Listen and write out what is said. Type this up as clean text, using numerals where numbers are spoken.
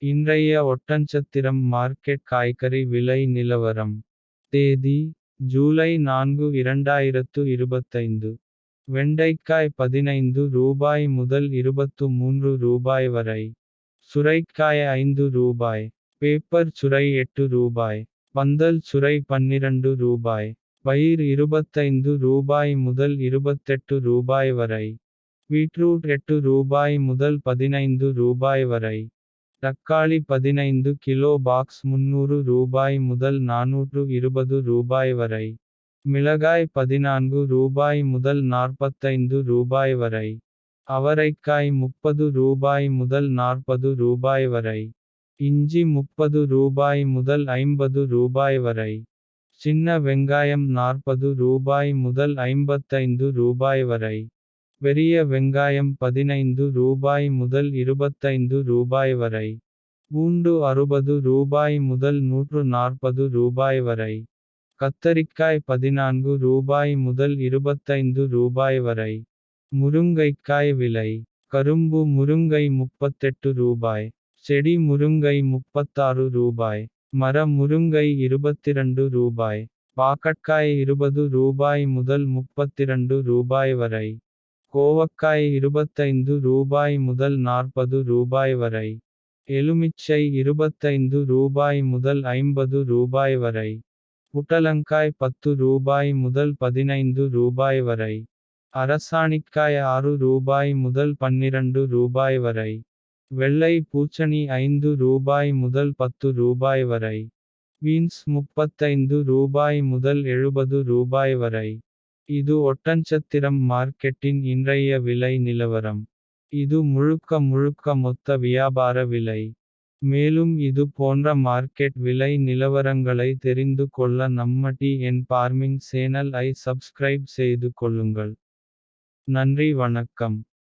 இன்றைய ஒட்டன்சத்திரம் மார்க்கெட் காய்கறி விலை நிலவரம். தேதி ஜூலை 4 2025. வெண்டைக்காய் 15 ரூபாய் முதல் 23 ரூபாய் வரை. சுரைக்காய் 5 ரூபாய். பேப்பர் சுரை 8 ரூபாய். பந்தல் சுரை 12 ரூபாய். பயிர் 25 ரூபாய் முதல் 28 ரூபாய் வரை. பீட்ரூட் 8 ரூபாய் முதல் 15 ரூபாய் வரை. தக்காளி 15 கிலோ பாக்ஸ் 300 ரூபாய் முதல் 420 ரூபாய் வரை. மிளகாய் 14 ரூபாய் முதல் 45 ரூபாய் வரை. அவரைக்காய் 30 ரூபாய் முதல் 40 ரூபாய் வரை. இஞ்சி 30 ரூபாய் முதல் 50 ரூபாய் வரை. சின்ன வெங்காயம் 40 ரூபாய் முதல் 55 ரூபாய் வரை. பெரிய வெங்காயம் 15 ரூபாய் முதல் 25 ரூபாய் வரை. பூண்டு 60 ரூபாய் முதல் 140 ரூபாய் வரை. கத்தரிக்காய் 14 ரூபாய் முதல் 25 ரூபாய் வரை. முருங்கைக்காய் விலை. கரும்பு முருங்கை 38 ரூபாய். செடி முருங்கை 36 ரூபாய். மர முருங்கை 22 ரூபாய். பாக்கட்காய் 20 ரூபாய் முதல் 32 ரூபாய் வரை. கோவக்காய் 25 ரூபாய் முதல் 40 ரூபாய் வரை. எலுமிச்சை 25 ரூபாய் முதல் 50 ரூபாய் வரை. புடலங்காய் 10 ரூபாய் முதல் 15 ரூபாய் வரை. அரசாணிக்காய் 6 ரூபாய் முதல் 12 ரூபாய் வரை. வெள்ளை பூசணி 5 ரூபாய் முதல் 10 ரூபாய் வரை. பீன்ஸ் 35 ரூபாய் முதல் 70 ரூபாய் வரை. இது ஒட்டன்சத்திரம் மார்க்கெட்டின் இன்றைய விலை நிலவரம். இது முழுக்க மொத்த வியாபார விலை. மேலும் இது போன்ற மார்க்கெட் விலை நிலவரங்களை தெரிந்து கொள்ள நம்ம டிஎன் ஃபார்மிங் சேனல் ஐ சப்ஸ்கிரைப் செய்து கொள்ளுங்கள். நன்றி வணக்கம்.